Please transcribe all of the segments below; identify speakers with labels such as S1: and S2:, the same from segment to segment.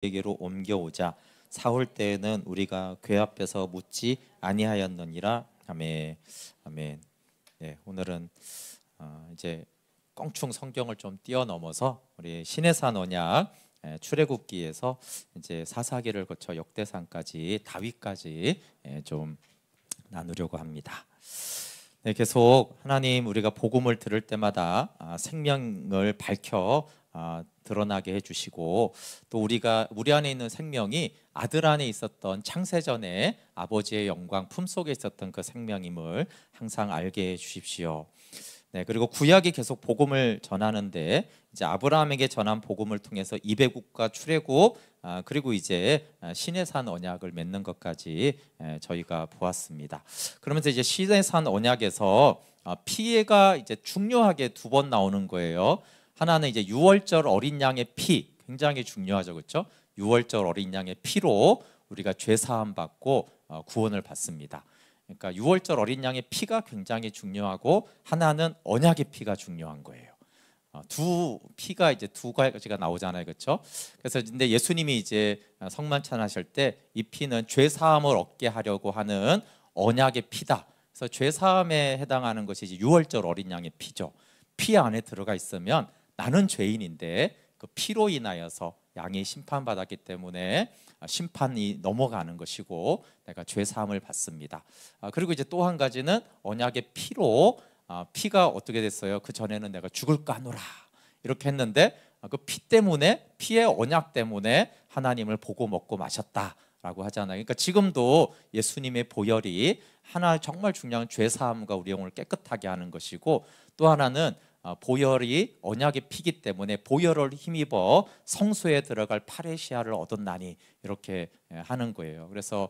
S1: 에게로 옮겨오자. 사올 때에는 우리가 궤 앞에서 묻지 아니하였느니라. 아멘. 아멘. 네, 오늘은 이제 껑충 성경을 좀 뛰어넘어서 우리 신해산 언약 출애굽기에서 이제 사사기를 거쳐 역대상까지 다윗까지 좀 나누려고 합니다. 네, 계속 하나님 우리가 복음을 들을 때마다 생명을 밝혀 드러나게 해주시고, 또 우리 안에 있는 생명이 아들 안에 있었던 창세전에 아버지의 영광 품속에 있었던 그 생명임을 항상 알게 해주십시오. 네, 그리고 구약이 계속 복음을 전하는데, 이제 아브라함에게 전한 복음을 통해서 이배국과 출애굽, 그리고 이제 시내산 언약을 맺는 것까지 저희가 보았습니다. 그러면서 이제 시내산 언약에서 피해가 이제 중요하게 두 번 나오는 거예요. 하나는 이제 유월절 어린 양의 피, 굉장히 중요하죠, 그렇죠? 유월절 어린 양의 피로 우리가 죄 사함 받고 구원을 받습니다. 그러니까 유월절 어린 양의 피가 굉장히 중요하고, 하나는 언약의 피가 중요한 거예요. 두 피가 이제 두 가지가 나오잖아요, 그렇죠? 그래서 근데 예수님이 이제 성만찬하실 때 이 피는 죄 사함을 얻게 하려고 하는 언약의 피다. 그래서 죄 사함에 해당하는 것이 이제 유월절 어린 양의 피죠. 피 안에 들어가 있으면 나는 죄인인데 그 피로 인하여서 양이 심판받았기 때문에 심판이 넘어가는 것이고 내가 죄 사함을 받습니다. 그리고 이제 또 한 가지는 언약의 피로, 피가 어떻게 됐어요? 그 전에는 내가 죽을까 하노라 이렇게 했는데 그 피 때문에, 피의 언약 때문에 하나님을 보고 먹고 마셨다라고 하잖아요. 그러니까 지금도 예수님의 보혈이 하나 정말 중요한 죄 사함과 우리 영혼을 깨끗하게 하는 것이고, 또 하나는 보혈이 언약의 피기 때문에 보혈을 힘입어 성소에 들어갈 파레시아를 얻었나니 이렇게 하는 거예요. 그래서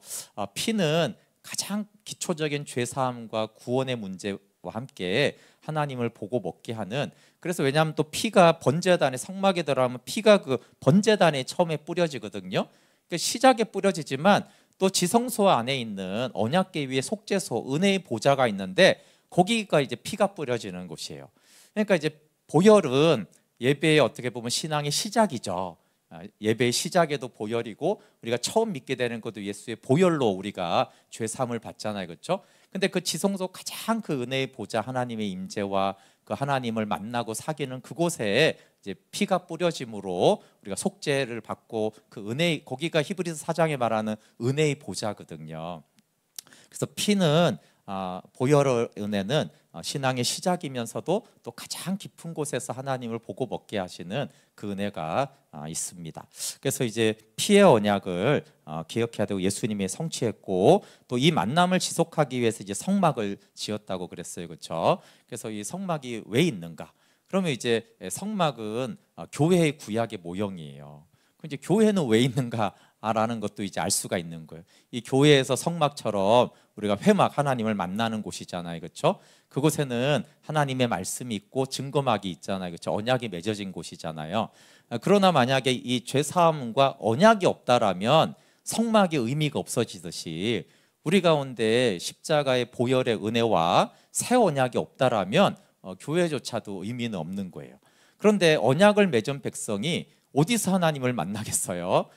S1: 피는 가장 기초적인 죄 사함과 구원의 문제와 함께 하나님을 보고 먹게 하는, 그래서 왜냐하면 또 피가 번제단에, 성막에 들어가면 피가 그 번제단에 처음에 뿌려지거든요. 그러니까 시작에 뿌려지지만 또 지성소 안에 있는 언약궤 위에 속죄소, 은혜의 보좌가 있는데 거기가 이제 피가 뿌려지는 곳이에요. 그러니까 이제 보혈은 예배의 어떻게 보면 신앙의 시작이죠. 예배의 시작에도 보혈이고, 우리가 처음 믿게 되는 것도 예수의 보혈로 우리가 죄 사함을 받잖아요, 그렇죠? 근데 그 지성소 가장 그 은혜의 보좌, 하나님의 임재와 그 하나님을 만나고 사귀는 그곳에 이제 피가 뿌려짐으로 우리가 속죄를 받고, 그 은혜, 거기가 히브리서 4장에 말하는 은혜의 보좌거든요. 그래서 피는, 보혈의 은혜는 신앙의 시작이면서도 또 가장 깊은 곳에서 하나님을 보고 먹게 하시는 그 은혜가 있습니다. 그래서 이제 피의 언약을 기억해야 되고, 예수님이 성취했고, 또 이 만남을 지속하기 위해서 이제 성막을 지었다고 그랬어요, 그렇죠? 그래서 이 성막이 왜 있는가? 그러면 이제 성막은 교회의 구약의 모형이에요. 이제 교회는 왜 있는가? 라는 것도 이제 알 수가 있는 거예요. 이 교회에서 성막처럼 우리가 회막, 하나님을 만나는 곳이잖아요, 그렇죠? 그곳에는 하나님의 말씀이 있고 증거막이 있잖아요, 그렇죠? 언약이 맺어진 곳이잖아요. 그러나 만약에 이 죄 사함과 언약이 없다라면 성막의 의미가 없어지듯이, 우리 가운데 십자가의 보혈의 은혜와 새 언약이 없다라면 교회조차도 의미는 없는 거예요. 그런데 언약을 맺은 백성이 어디서 하나님을 만나겠어요?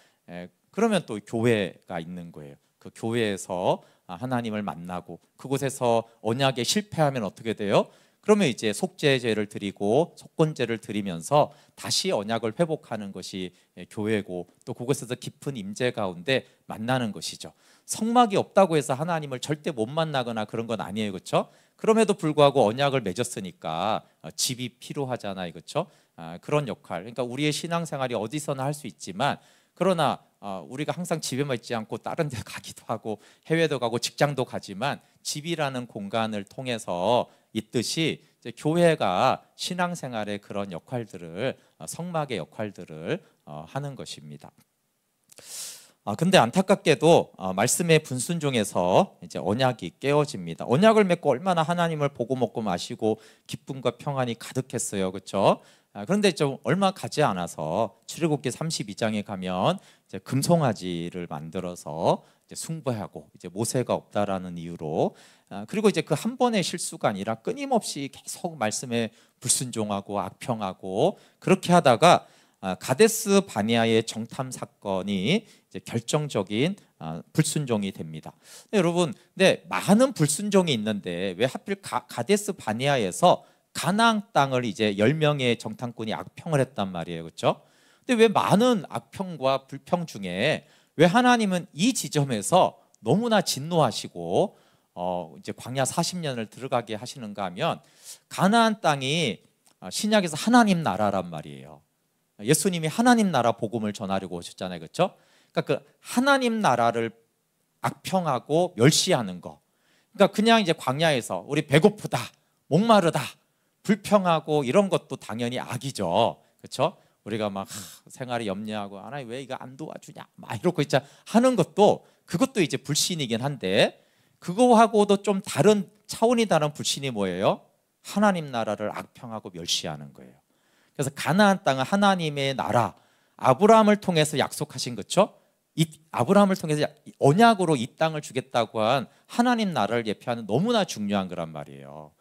S1: 그러면 또 교회가 있는 거예요. 그 교회에서 하나님을 만나고, 그곳에서 언약에 실패하면 어떻게 돼요? 그러면 이제 속죄제를 드리고 속건제를 드리면서 다시 언약을 회복하는 것이 교회고, 또 그곳에서 깊은 임재 가운데 만나는 것이죠. 성막이 없다고 해서 하나님을 절대 못 만나거나 그런 건 아니에요, 그렇죠? 그럼에도 불구하고 언약을 맺었으니까 집이 필요하잖아요, 그렇죠? 그런 역할. 그러니까 우리의 신앙생활이 어디서나 할 수 있지만, 그러나 우리가 항상 집에만 있지 않고 다른 데 가기도 하고 해외도 가고 직장도 가지만, 집이라는 공간을 통해서 있듯이 이제 교회가 신앙생활의 그런 역할들을, 성막의 역할들을 하는 것입니다. 근데 안타깝게도 말씀의 분순종에서 이제 언약이 깨어집니다. 언약을 맺고 얼마나 하나님을 보고 먹고 마시고 기쁨과 평안이 가득했어요, 그렇죠? 그런데 좀 얼마 가지 않아서 출애굽기 32장에 가면 이제 금송아지를 만들어서 이제 숭배하고, 이제 모세가 없다라는 이유로, 그리고 이제 그 한 번의 실수가 아니라 끊임없이 계속 말씀에 불순종하고 악평하고 그렇게 하다가 가데스 바네아의 정탐 사건이 이제 결정적인 불순종이 됩니다. 여러분, 근데 많은 불순종이 있는데 왜 하필 가데스 바네아에서 가나안 땅을 이제 10명의 정탐꾼이 악평을 했단 말이에요, 그렇죠? 근데 왜 많은 악평과 불평 중에 왜 하나님은 이 지점에서 너무나 진노하시고 이제 광야 40년을 들어가게 하시는가 하면 가나안 땅이 신약에서 하나님 나라란 말이에요. 예수님이 하나님 나라 복음을 전하려고 오셨잖아요, 그렇죠? 그러니까 그 하나님 나라를 악평하고 멸시하는 거. 그러니까 그냥 이제 광야에서 우리 배고프다, 목마르다, 불평하고 이런 것도 당연히 악이죠, 그렇죠? 우리가 막 생활에 염려하고 하나님 왜 이거 안 도와주냐 막 이러고 있자 하는 것도 그것도 이제 불신이긴 한데 그거하고도 좀 다른 차원이 다른 불신이 뭐예요? 하나님 나라를 악평하고 멸시하는 거예요. 그래서 가나안 땅은 하나님의 나라, 아브라함을 통해서 약속하신 거죠. 이 아브라함을 통해서 언약으로 이 땅을 주겠다고 한 하나님 나라를 예표하는 너무나 중요한 거란 말이에요.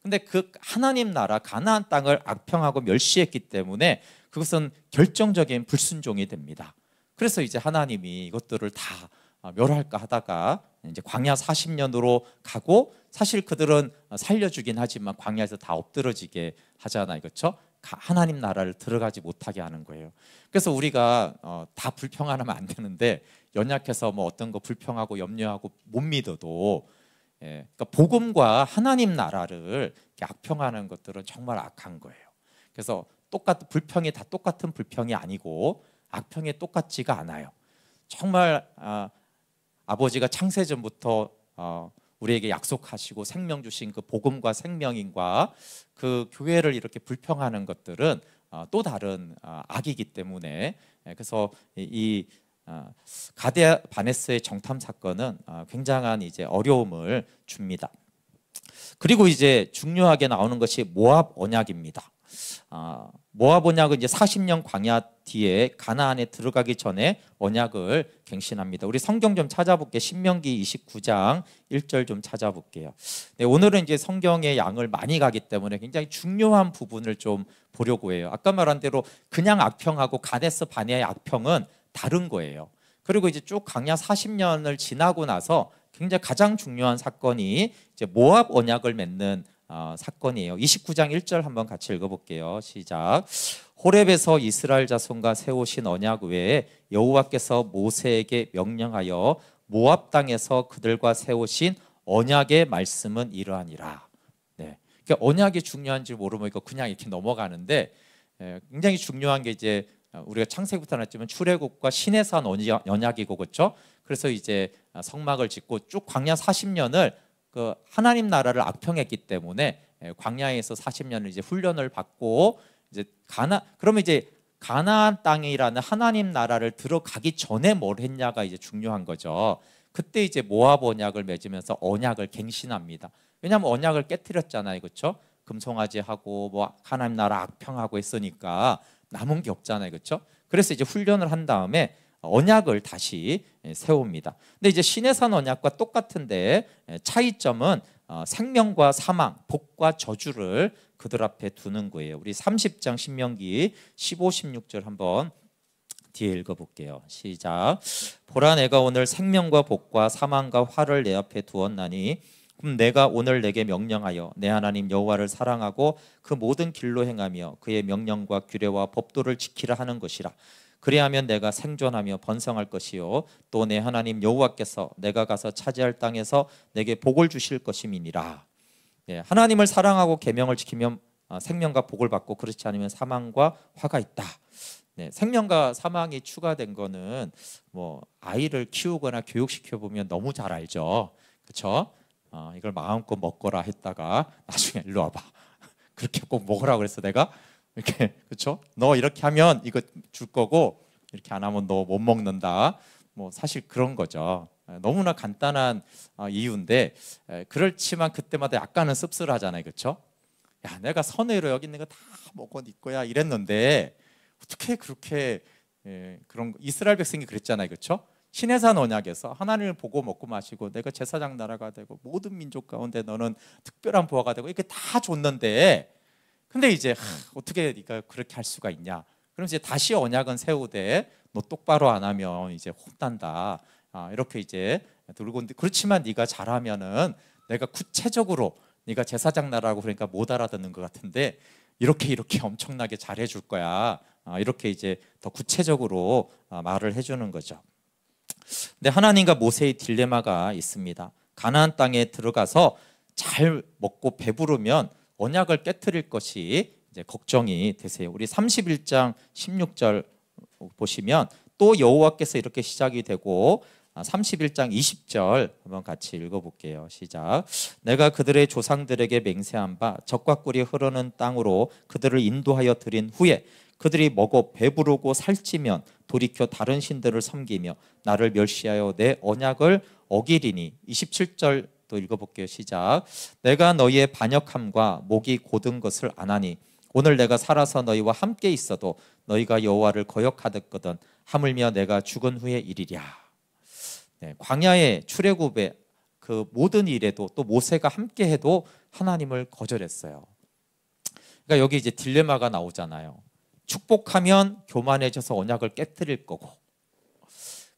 S1: 근데 그 하나님 나라 가나안 땅을 악평하고 멸시했기 때문에 그것은 결정적인 불순종이 됩니다. 그래서 이제 하나님이 이것들을 다 멸할까 하다가 이제 광야 40년으로 가고 사실 그들은 살려주긴 하지만 광야에서 다 엎드러지게 하잖아요, 그렇죠? 하나님 나라를 들어가지 못하게 하는 거예요. 그래서 우리가 다 불평하면 안 되는데 연약해서 뭐 어떤 거 불평하고 염려하고 못 믿어도 그러니까 복음과 하나님 나라를 악평하는 것들은 정말 악한 거예요. 그래서 불평이 다 똑같은 불평이 아니고 악평이 똑같지가 않아요. 정말 아버지가 창세전부터 우리에게 약속하시고 생명 주신 그 복음과 생명인과 그 교회를 이렇게 불평하는 것들은 또 다른 악이기 때문에 그래서 이 가데 바네스의 정탐 사건은 굉장한 이제 어려움을 줍니다. 그리고 이제 중요하게 나오는 것이 모압 언약입니다. 모압 언약은 이제 40년 광야 뒤에 가나안에 들어가기 전에 언약을 갱신합니다. 우리 성경 좀 찾아볼게요. 신명기 29장 1절 좀 찾아볼게요. 네, 오늘은 이제 성경의 양을 많이 가기 때문에 굉장히 중요한 부분을 좀 보려고 해요. 아까 말한 대로 그냥 악평하고 가데스 바네아의 악평은 다른 거예요. 그리고 이제 쭉 광야 40년을 지나고 나서 굉장히 가장 중요한 사건이 이제 모압 언약을 맺는 사건이에요. 29장 1절 한번 같이 읽어볼게요. 시작. 호렙에서 이스라엘 자손과 세우신 언약 외에 여호와께서 모세에게 명령하여 모압 땅에서 그들과 세우신 언약의 말씀은 이러하니라. 네. 그러니까 언약이 중요한지 모르면 이거 그냥 이렇게 넘어가는데 굉장히 중요한 게 이제 우리가 창세기부터 나왔지만 출애굽과 시내산 언약이고 그렇죠. 그래서 이제 성막을 짓고 쭉 광야 40년을 그 하나님 나라를 악평했기 때문에 광야에서 40년을 이제 훈련을 받고 이제 그러면 이제 가나안 땅이라는 하나님 나라를 들어가기 전에 뭘 했냐가 이제 중요한 거죠. 그때 이제 모압 언약을 맺으면서 언약을 갱신합니다. 왜냐하면 언약을 깨뜨렸잖아요, 그렇죠? 금송아지하고 뭐 하나님 나라 악평하고 했으니까 남은 게 없잖아요, 그렇죠? 그래서 이제 훈련을 한 다음에 언약을 다시 세웁니다. 근데 이제 시내산 언약과 똑같은데 차이점은 생명과 사망, 복과 저주를 그들 앞에 두는 거예요. 우리 30장 신명기 15, 16절 한번 뒤에 읽어볼게요. 시작. 보라, 내가 오늘 생명과 복과 사망과 화를 내 앞에 두었나니 그럼 내가 오늘 내게 명령하여 내 하나님 여호와를 사랑하고 그 모든 길로 행하며 그의 명령과 규례와 법도를 지키라 하는 것이라. 그리하면 내가 생존하며 번성할 것이요 또 내 하나님 여호와께서 내가 가서 차지할 땅에서 내게 복을 주실 것임이니라. 하나님을 사랑하고 계명을 지키면 생명과 복을 받고 그렇지 않으면 사망과 화가 있다. 생명과 사망이 추가된 거는 뭐 아이를 키우거나 교육시켜 보면 너무 잘 알죠, 그렇죠? 이걸 마음껏 먹거라 했다가 나중에 일로 와봐. 그렇게 꼭 먹으라고 그랬어 내가? 이렇게 그렇죠? 너 이렇게 하면 이거 줄 거고 이렇게 안 하면 너 못 먹는다. 뭐 사실 그런 거죠. 너무나 간단한 이유인데 그렇지만 그때마다 약간은 씁쓸하잖아요, 그렇죠? 야, 내가 선의로 여기 있는 거 다 먹어 네 거야 이랬는데 어떻게 그렇게 그런 이스라엘 백성이 그랬잖아요, 그렇죠? 시내산 언약에서 하나님을 보고 먹고 마시고 내가 제사장 나라가 되고 모든 민족 가운데 너는 특별한 부하가 되고 이렇게 다 줬는데 근데 이제 어떻게 네가 그렇게 할 수가 있냐? 그럼 이제 다시 언약은 세우되 너 똑바로 안 하면 이제 혼난다. 이렇게 이제 들고, 그렇지만 네가 잘하면은 내가 구체적으로 네가 제사장 나라고 그러니까 못 알아듣는 것 같은데 이렇게 엄청나게 잘해줄 거야. 이렇게 이제 더 구체적으로 말을 해주는 거죠. 근데 하나님과 모세의 딜레마가 있습니다. 가나안 땅에 들어가서 잘 먹고 배부르면 언약을 깨트릴 것이 이제 걱정이 되세요. 우리 31장 16절 보시면 또 여호와께서 이렇게 시작이 되고 31장 20절 한번 같이 읽어볼게요. 시작. 내가 그들의 조상들에게 맹세한 바 적과 꿀이 흐르는 땅으로 그들을 인도하여 드린 후에 그들이 먹어 배부르고 살찌면 돌이켜 다른 신들을 섬기며 나를 멸시하여 내 언약을 어기리니. 27절 또 읽어볼게요. 시작. 내가 너희의 반역함과 목이 곧은 것을 아나니 오늘 내가 살아서 너희와 함께 있어도 너희가 여호와를 거역하였거든 하물며 내가 죽은 후에 이리랴. 네, 광야의 출애굽의 그 모든 일에도 또 모세가 함께 해도 하나님을 거절했어요. 그러니까 여기 이제 딜레마가 나오잖아요. 축복하면 교만해져서 언약을 깨뜨릴 거고,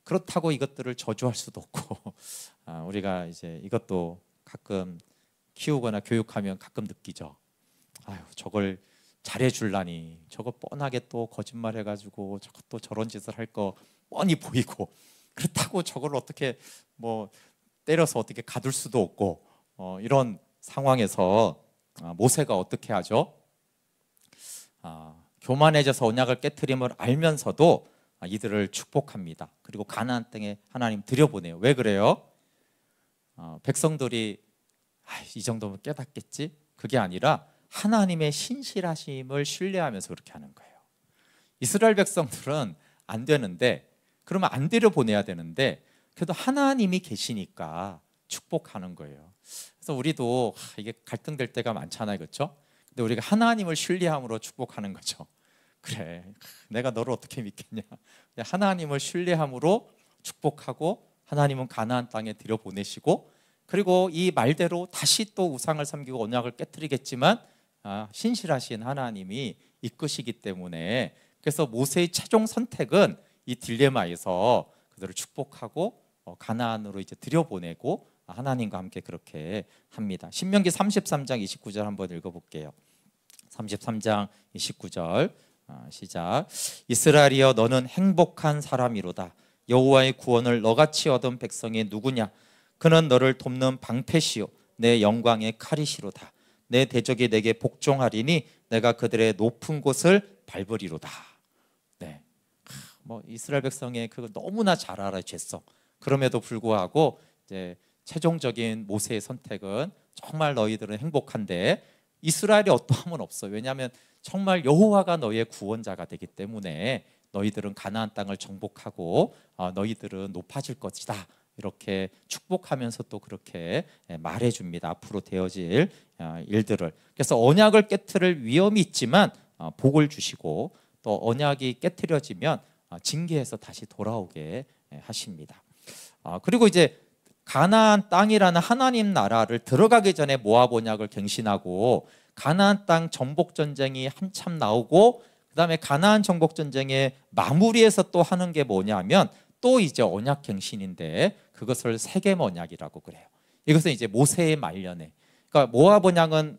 S1: 그렇다고 이것들을 저주할 수도 없고, 우리가 이제 이것도 가끔 키우거나 교육하면 가끔 느끼죠. 아유, 저걸 잘해줄라니, 저거 뻔하게 또 거짓말해가지고 저것도 저런 짓을 할 거 뻔히 보이고, 그렇다고 저걸 어떻게 뭐 때려서 어떻게 가둘 수도 없고, 이런 상황에서 모세가 어떻게 하죠? 교만해져서 언약을 깨트림을 알면서도 이들을 축복합니다. 그리고 가나안 땅에 하나님 들여보내요. 왜 그래요? 백성들이 이 정도면 깨닫겠지? 그게 아니라 하나님의 신실하심을 신뢰하면서 그렇게 하는 거예요. 이스라엘 백성들은 안 되는데, 그러면 안 들여보내야 되는데 그래도 하나님이 계시니까 축복하는 거예요. 그래서 우리도 이게 갈등될 때가 많잖아요, 그렇죠? 근데 우리가 하나님을 신뢰함으로 축복하는 거죠. 그래, 내가 너를 어떻게 믿겠냐? 하나님을 신뢰함으로 축복하고 하나님은 가나안 땅에 들여보내시고, 그리고 이 말대로 다시 또 우상을 섬기고 언약을 깨트리겠지만 신실하신 하나님이 이끄시기 때문에, 그래서 모세의 최종 선택은 이 딜레마에서 그들을 축복하고 가나안으로 이제 들여보내고 하나님과 함께 그렇게 합니다. 신명기 33장 29절 한번 읽어볼게요. 33장 29절 시작. 이스라엘이여 너는 행복한 사람이로다. 여호와의 구원을 너같이 얻은 백성이 누구냐? 그는 너를 돕는 방패시요 내 영광의 칼이시로다. 내 대적이 내게 복종하리니 내가 그들의 높은 곳을 밟으리로다. 네, 뭐 이스라엘 백성의 그거 너무나 잘 알아 죄성. 그럼에도 불구하고 이제 최종적인 모세의 선택은 정말 너희들은 행복한데 이스라엘이 어떠함은 없어. 왜냐하면 정말 여호와가 너희의 구원자가 되기 때문에 너희들은 가나안 땅을 정복하고 너희들은 높아질 것이다. 이렇게 축복하면서 또 그렇게 말해줍니다. 앞으로 되어질 일들을. 그래서 언약을 깨트릴 위험이 있지만 복을 주시고 또 언약이 깨트려지면 징계해서 다시 돌아오게 하십니다. 그리고 이제 가나안 땅이라는 하나님 나라를 들어가기 전에 모압 언약을 갱신하고 가나안 땅 정복 전쟁이 한참 나오고 그다음에 가나안 정복 전쟁의 마무리에서 또 하는 게 뭐냐면 또 이제 언약 갱신인데 그것을 세겜 언약이라고 그래요. 이것은 이제 모세의 말년에, 그러니까 모압 언약은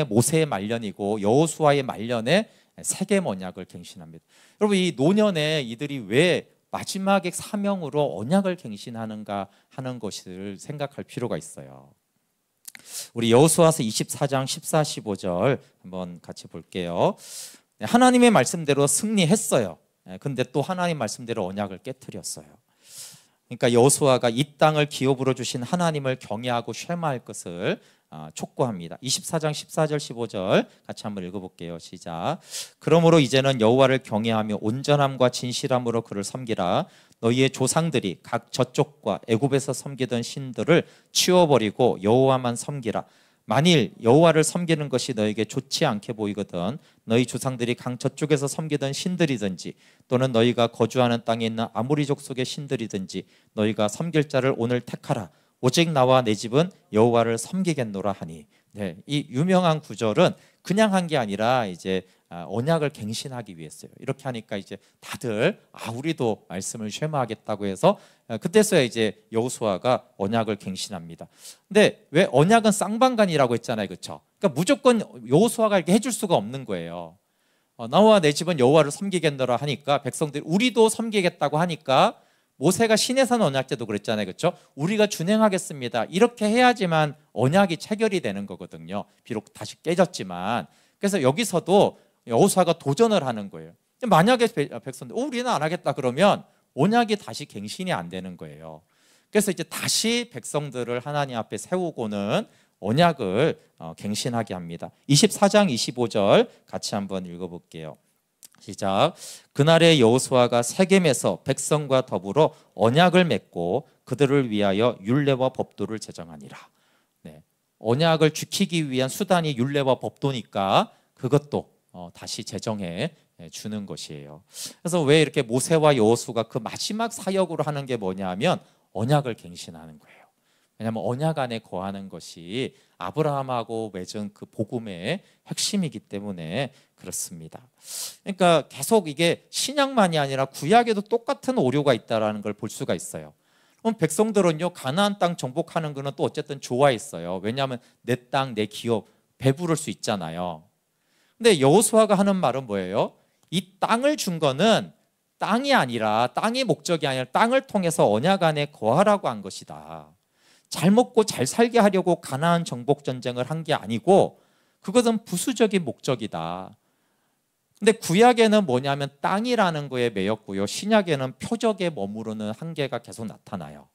S1: 모세의 말년이고 여호수아의 말년에 세겜 언약을 갱신합니다. 여러분, 이 노년에 이들이 왜 마지막의 사명으로 언약을 갱신하는가 하는 것을 생각할 필요가 있어요. 우리 여호수아서 24장 14, 15절 한번 같이 볼게요. 하나님의 말씀대로 승리했어요. 근데 또 하나님 말씀대로 언약을 깨트렸어요. 그러니까 여호수아가 이 땅을 기업으로 주신 하나님을 경외하고 쉐마할 것을 촉구합니다. 24장 14절 15절 같이 한번 읽어볼게요. 시작. 그러므로 이제는 여호와를 경외하며 온전함과 진실함으로 그를 섬기라. 너희의 조상들이 각 저쪽과 애굽에서 섬기던 신들을 치워버리고 여호와만 섬기라. 만일 여호와를 섬기는 것이 너에게 좋지 않게 보이거든 너희 조상들이 강 저쪽에서 섬기던 신들이든지 또는 너희가 거주하는 땅에 있는 아모리 족속의 신들이든지 너희가 섬길 자를 오늘 택하라. 오직 나와 내 집은 여호와를 섬기겠노라 하니. 네, 이 유명한 구절은 그냥 한 게 아니라 이제 언약을 갱신하기 위해서요. 이렇게 하니까 이제 다들 우리도 말씀을 쉐마하겠다고 해서 그때서야 이제 여호수아가 언약을 갱신합니다. 근데 왜 언약은 쌍방간이라고 했잖아요, 그렇죠? 그러니까 무조건 여호수아가 이렇게 해줄 수가 없는 거예요. 나와 내 집은 여호와를 섬기겠노라 하니까 백성들이 우리도 섬기겠다고 하니까 모세가 시내산 언약 때도 그랬잖아요, 그렇죠? 우리가 준행하겠습니다. 이렇게 해야지만 언약이 체결이 되는 거거든요. 비록 다시 깨졌지만. 그래서 여기서도 여호수아가 도전을 하는 거예요. 만약에 백성들 우리는 안 하겠다 그러면 언약이 다시 갱신이 안 되는 거예요. 그래서 이제 다시 백성들을 하나님 앞에 세우고는 언약을 갱신하게 합니다. 24장 25절 같이 한번 읽어볼게요. 시작. 그날에 여호수아가 세겜에서 백성과 더불어 언약을 맺고 그들을 위하여 율례와 법도를 제정하니라. 네. 언약을 지키기 위한 수단이 율례와 법도니까 그것도 다시 제정해 주는 것이에요. 그래서 왜 이렇게 모세와 여호수아가 그 마지막 사역으로 하는 게 뭐냐면 언약을 갱신하는 거예요. 왜냐하면 언약 안에 거하는 것이 아브라함하고 맺은 그 복음의 핵심이기 때문에 그렇습니다. 그러니까 계속 이게 신약만이 아니라 구약에도 똑같은 오류가 있다는 걸 볼 수가 있어요. 그럼 백성들은요 가나안 땅 정복하는 거는 또 어쨌든 좋아했어요. 왜냐하면 내 땅, 내 기업 배부를 수 있잖아요. 근데 여호수아가 하는 말은 뭐예요? 이 땅을 준 거는 땅이 아니라 땅이 목적이 아니라 땅을 통해서 언약 안에 거하라고 한 것이다. 잘 먹고 잘 살게 하려고 가나안 정복 전쟁을 한 게 아니고 그것은 부수적인 목적이다. 근데 구약에는 뭐냐면 땅이라는 거에 매였고요. 신약에는 표적에 머무르는 한계가 계속 나타나요.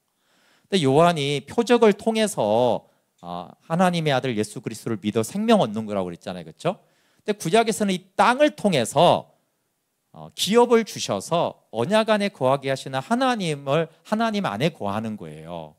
S1: 근데 요한이 표적을 통해서 하나님의 아들 예수 그리스도를 믿어 생명 얻는 거라고 그랬잖아요, 그렇죠? 근데 구약에서는 이 땅을 통해서 기업을 주셔서 언약 안에 거하게 하시는 하나님 안에 거하는 거예요.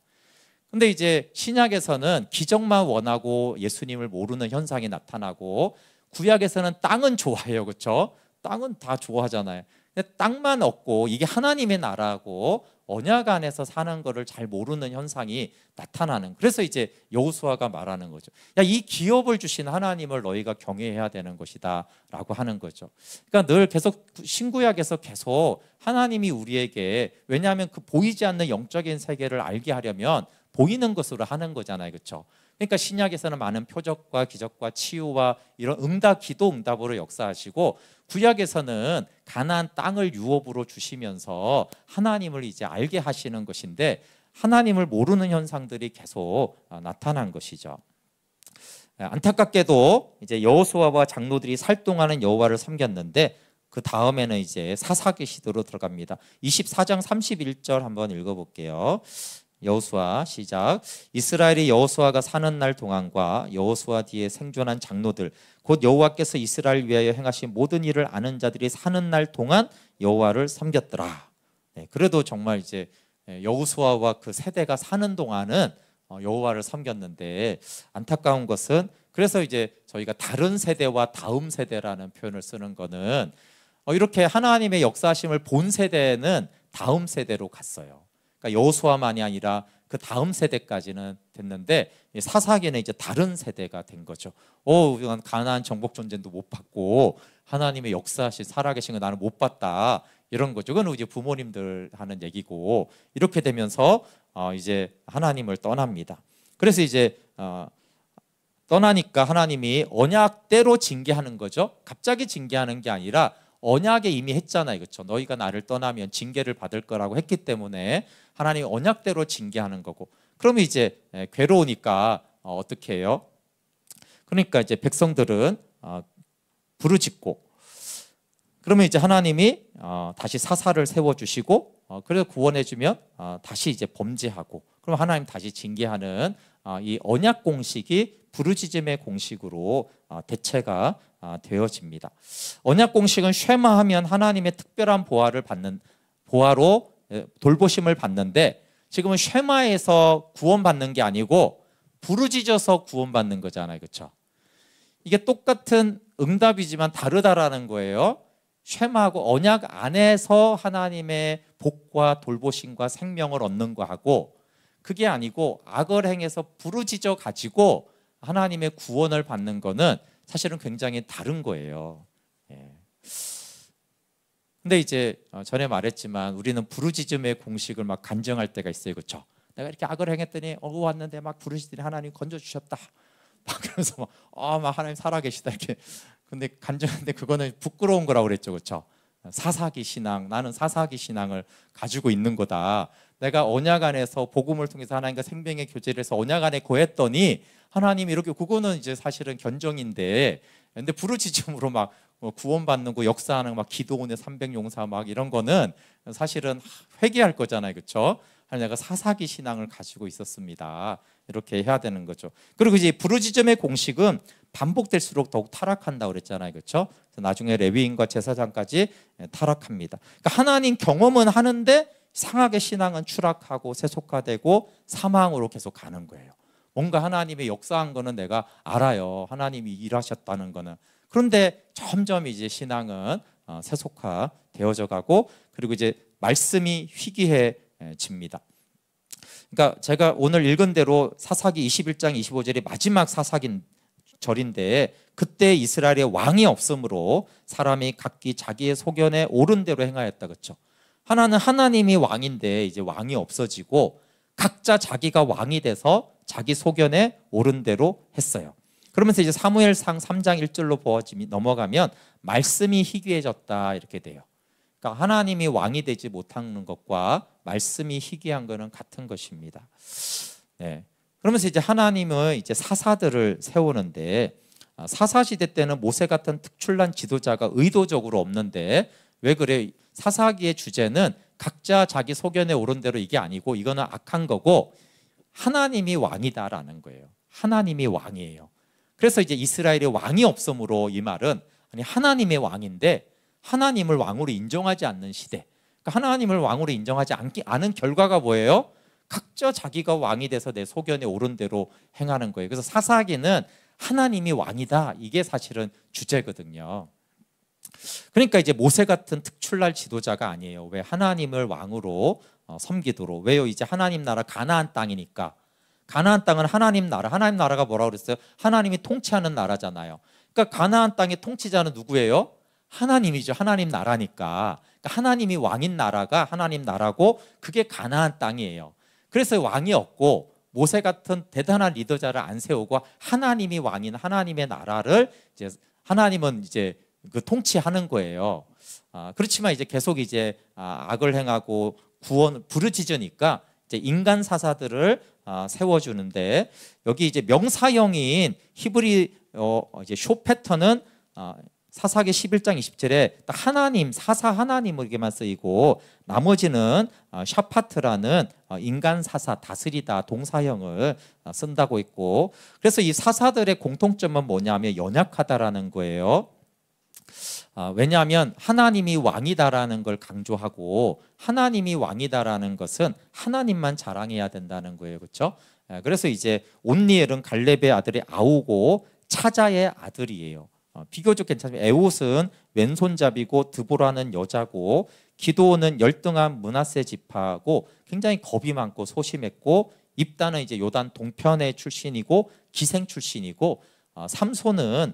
S1: 근데 이제 신약에서는 기적만 원하고 예수님을 모르는 현상이 나타나고 구약에서는 땅은 좋아해요, 그렇죠? 땅은 다 좋아하잖아요. 근데 땅만 얻고 이게 하나님의 나라고 언약 안에서 사는 거를 잘 모르는 현상이 나타나는. 그래서 이제 여호수아가 말하는 거죠. 야, 이 기업을 주신 하나님을 너희가 경외해야 되는 것이다라고 하는 거죠. 그러니까 늘 계속 신구약에서 계속 하나님이 우리에게, 왜냐하면 그 보이지 않는 영적인 세계를 알게 하려면 보이는 것으로 하는 거잖아요, 그렇죠? 그러니까 신약에서는 많은 표적과 기적과 치유와 이런 기도 응답으로 역사하시고 구약에서는 가나안 땅을 유업으로 주시면서 하나님을 이제 알게 하시는 것인데 하나님을 모르는 현상들이 계속 나타난 것이죠. 안타깝게도 이제 여호수아와 장로들이 살동하는 여호와를 섬겼는데 그 다음에는 이제 사사기 시대로 들어갑니다. 24장 31절 한번 읽어볼게요. 여호수아 시작. 이스라엘이 여호수아가 사는 날 동안과 여호수아 뒤에 생존한 장로들 곧 여호와께서 이스라엘 위하여 행하신 모든 일을 아는 자들이 사는 날 동안 여호와를 섬겼더라. 네, 그래도 정말 이제 여호수아와 그 세대가 사는 동안은 여호와를 섬겼는데 안타까운 것은 그래서 이제 저희가 다른 세대와 다음 세대라는 표현을 쓰는 거는 이렇게 하나님의 역사하심을 본 세대는 다음 세대로 갔어요. 그러니까 여호수아만이 아니라 그 다음 세대까지는 됐는데 사사기는 이제 다른 세대가 된 거죠. 가나안 정복 전쟁도 못 봤고 하나님의 역사하신 살아계신 거 나는 못 봤다 이런 거죠. 그건 이제 부모님들 하는 얘기고 이렇게 되면서 이제 하나님을 떠납니다. 그래서 이제 떠나니까 하나님이 언약대로 징계하는 거죠. 갑자기 징계하는 게 아니라 언약에 이미 했잖아요, 그렇죠? 너희가 나를 떠나면 징계를 받을 거라고 했기 때문에 하나님이 언약대로 징계하는 거고. 그러면 이제 괴로우니까 어떻게 해요? 그러니까 이제 백성들은 부르짖고 그러면 이제 하나님이 다시 사사를 세워주시고 그래서 구원해주면 다시 이제 범죄하고 그럼 하나님 다시 징계하는 이 언약 공식이 부르짖음의 공식으로 대체가 되어집니다. 언약 공식은 쉐마하면 하나님의 특별한 보화로 돌보심을 받는데 지금은 쉐마에서 구원받는 게 아니고 부르짖어서 구원받는 거잖아요, 그렇죠? 이게 똑같은 응답이지만 다르다라는 거예요. 쉐마하고 언약 안에서 하나님의 복과 돌보심과 생명을 얻는 거하고 그게 아니고 악을 행해서 부르짖어 가지고 하나님의 구원을 받는 거는 사실은 굉장히 다른 거예요. 예. 근데 이제 전에 말했지만 우리는 부르짖음의 공식을 막 간증할 때가 있어요, 그렇죠? 내가 이렇게 악을 행했더니 왔는데 막 부르짖더니 하나님 건져 주셨다. 막 그래서 막 하나님 살아계시다 이렇게. 근데 간증하는데 그거는 부끄러운 거라고 그랬죠, 그렇죠? 사사기 신앙, 나는 사사기 신앙을 가지고 있는 거다. 내가 언약 안에서 복음을 통해서 하나님과 생명의 교제를 해서 언약 안에 거했더니 하나님이 이렇게, 그거는 이제 사실은 견정인데, 근데 부르짖음으로 막 구원받는 거 역사하는 막 기도원의 300용사 막 이런 거는 사실은 회개할 거잖아요, 그렇죠? 내가 사사기 신앙을 가지고 있었습니다. 이렇게 해야 되는 거죠. 그리고 이제 부르짖음의 공식은 반복될수록 더욱 타락한다고 그랬잖아요, 그렇죠? 그래서 나중에 레위인과 제사장까지 타락합니다. 그러니까 하나님 경험은 하는데 상하게 신앙은 추락하고 세속화되고 사망으로 계속 가는 거예요. 뭔가 하나님의 역사한 거는 내가 알아요. 하나님이 일하셨다는 거는. 그런데 점점 이제 신앙은 세속화 되어져 가고, 그리고 이제 말씀이 희귀해집니다. 그러니까 제가 오늘 읽은 대로 사사기 21장 25절이 마지막 사사기 절인데, 그때 이스라엘에 왕이 없으므로 사람이 각기 자기의 소견에 옳은 대로 행하였다, 그렇죠? 하나는 하나님이 왕인데 이제 왕이 없어지고 각자 자기가 왕이 돼서 자기 소견에 옳은 대로 했어요. 그러면서 이제 사무엘상 3장 1절로 넘어가면 말씀이 희귀해졌다 이렇게 돼요. 그러니까 하나님이 왕이 되지 못하는 것과 말씀이 희귀한 것은 같은 것입니다. 네. 그러면서 이제 하나님은 이제 사사들을 세우는데, 사사 시대 때는 모세 같은 특출난 지도자가 의도적으로 없는데, 왜 그래? 사사기의 주제는 각자 자기 소견에 옳은 대로 이게 아니고 이거는 악한 거고 하나님이 왕이다라는 거예요. 하나님이 왕이에요. 그래서 이제 이스라엘의 왕이 없으므로 이 말은, 아니 하나님의 왕인데 하나님을 왕으로 인정하지 않는 시대. 그러니까 하나님을 왕으로 인정하지 않은 결과가 뭐예요? 각자 자기가 왕이 돼서 내 소견에 옳은 대로 행하는 거예요. 그래서 사사기는 하나님이 왕이다, 이게 사실은 주제거든요. 그러니까 이제 모세 같은 특출날 지도자가 아니에요. 왜? 하나님을 왕으로 섬기도록. 왜요? 이제 하나님 나라 가나안 땅이니까. 가나안 땅은 하나님 나라. 하나님 나라가 뭐라고 그랬어요? 하나님이 통치하는 나라잖아요. 그러니까 가나안 땅의 통치자는 누구예요? 하나님이죠. 하나님 나라니까. 그러니까 하나님이 왕인 나라가 하나님 나라고, 그게 가나안 땅이에요. 그래서 왕이 없고 모세 같은 대단한 리더자를 안 세우고 하나님이 왕인 하나님의 나라를 이제 하나님은 이제 그 통치하는 거예요. 그렇지만 이제 계속 이제 악을 행하고 부르짖으니까 이제 인간 사사들을 세워주는데, 여기 이제 명사형인 히브리 이제 쇼 패턴은 사사기 11장 20절에 하나님, 사사 하나님에게만 쓰이고, 나머지는 샤파트라는 인간 사사, 다스리다 동사형을 쓴다고 있고, 그래서 이 사사들의 공통점은 뭐냐면 연약하다라는 거예요. 왜냐하면 하나님이 왕이다라는 걸 강조하고, 하나님이 왕이다라는 것은 하나님만 자랑해야 된다는 거예요, 그렇죠? 그래서 이제 온니엘은 갈렙의 아들이 아우고 차자의 아들이에요. 비교적 괜찮습니다. 에옷은 왼손잡이고 드보라는 여자고, 기도는 열등한 므낫세 지파고 굉장히 겁이 많고 소심했고, 입다는 이제 요단 동편의 출신이고 기생 출신이고, 삼손은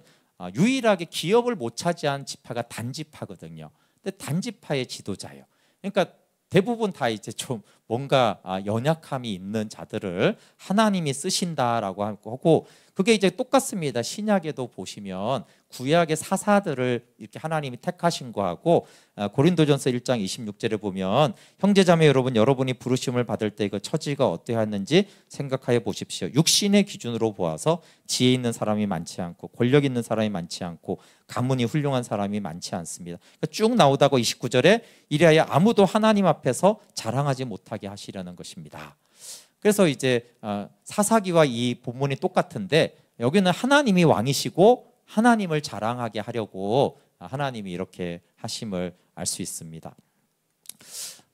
S1: 유일하게 기업을 못 차지한 지파가 단지파거든요. 근데 단지파의 지도자예요. 그러니까 대부분 다 이제 좀 뭔가 연약함이 있는 자들을 하나님이 쓰신다라고 하고, 그게 이제 똑같습니다. 신약에도 보시면 구약의 사사들을 이렇게 하나님이 택하신 거하고, 고린도전서 1장 26절에 보면 형제자매 여러분, 여러분이 부르심을 받을 때 그 처지가 어떠했는지 생각하여 보십시오. 육신의 기준으로 보아서 지혜 있는 사람이 많지 않고 권력 있는 사람이 많지 않고 가문이 훌륭한 사람이 많지 않습니다. 그러니까 쭉 나오다가 29절에 이리하여 아무도 하나님 앞에서 자랑하지 못하게 하시려는 것입니다. 그래서 이제 사사기와 이 본문이 똑같은데, 여기는 하나님이 왕이시고 하나님을 자랑하게 하려고 하나님이 이렇게 하심을 알 수 있습니다.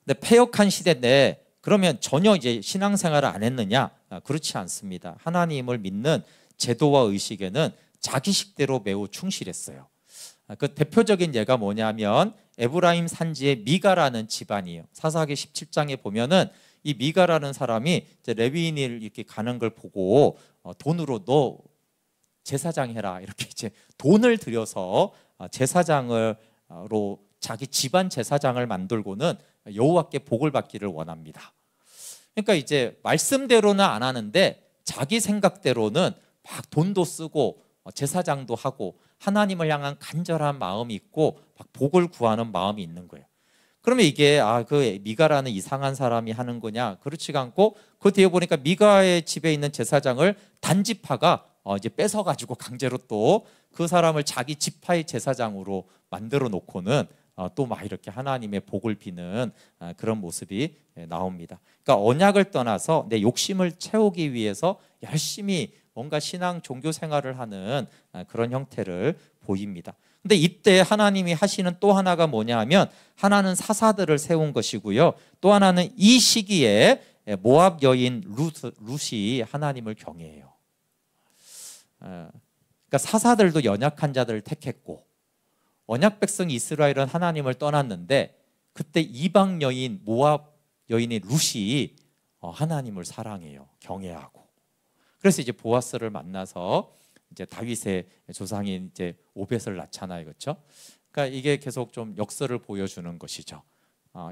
S1: 근데 패역한 시대인데 그러면 전혀 이제 신앙생활을 안 했느냐? 그렇지 않습니다. 하나님을 믿는 제도와 의식에는 자기식대로 매우 충실했어요. 그 대표적인 예가 뭐냐면 에브라임 산지의 미가라는 집안이에요. 사사기 17장에 보면은 이 미가라는 사람이 이제 레위인을 이렇게 가는 걸 보고 돈으로 너 제사장 해라 이렇게 이제 돈을 들여서 제사장으로 자기 집안 제사장을 만들고는 여호와께 복을 받기를 원합니다. 그러니까 이제 말씀대로는 안 하는데 자기 생각대로는 막 돈도 쓰고 제사장도 하고 하나님을 향한 간절한 마음이 있고 막 복을 구하는 마음이 있는 거예요. 그러면 이게 그 미가라는 이상한 사람이 하는 거냐? 그렇지가 않고 그 뒤에 보니까 미가의 집에 있는 제사장을 단지파가 이제 뺏어가지고 강제로 또 그 사람을 자기 지파의 제사장으로 만들어 놓고는 또 막 이렇게 하나님의 복을 비는 그런 모습이 나옵니다. 그러니까 언약을 떠나서 내 욕심을 채우기 위해서 열심히 뭔가 신앙 종교 생활을 하는 그런 형태를 보입니다. 근데 이때 하나님이 하시는 또 하나가 뭐냐 하면 하나는 사사들을 세운 것이고요. 또 하나는 이 시기에 모압 여인 룻이 하나님을 경외해요. 그러니까 사사들도 연약한 자들을 택했고 언약 백성 이스라엘은 하나님을 떠났는데 그때 이방 여인 모압 여인의 룻이 하나님을 사랑해요. 경외하고. 그래서 이제 보아스를 만나서 이제 다윗의 조상인 이제 오벳을 낳잖아요, 그렇죠? 그러니까 이게 계속 좀 역설을 보여주는 것이죠.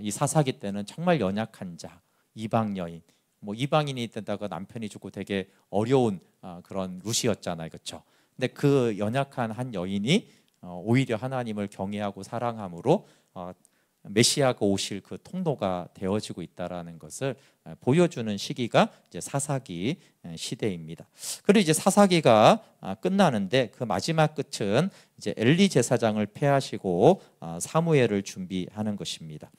S1: 이 사사기 때는 정말 연약한 자, 이방 여인, 뭐 이방인이 되다가 남편이 죽고 되게 어려운 그런 룻이었잖아요, 그렇죠? 근데 그 연약한 한 여인이 오히려 하나님을 경외하고 사랑함으로 메시아가 오실 그 통로가 되어지고 있다라는 것을 보여주는 시기가 이제 사사기 시대입니다. 그리고 이제 사사기가 끝나는데 그 마지막 끝은 이제 엘리 제사장을 폐하시고 사무엘을 준비하는 것입니다.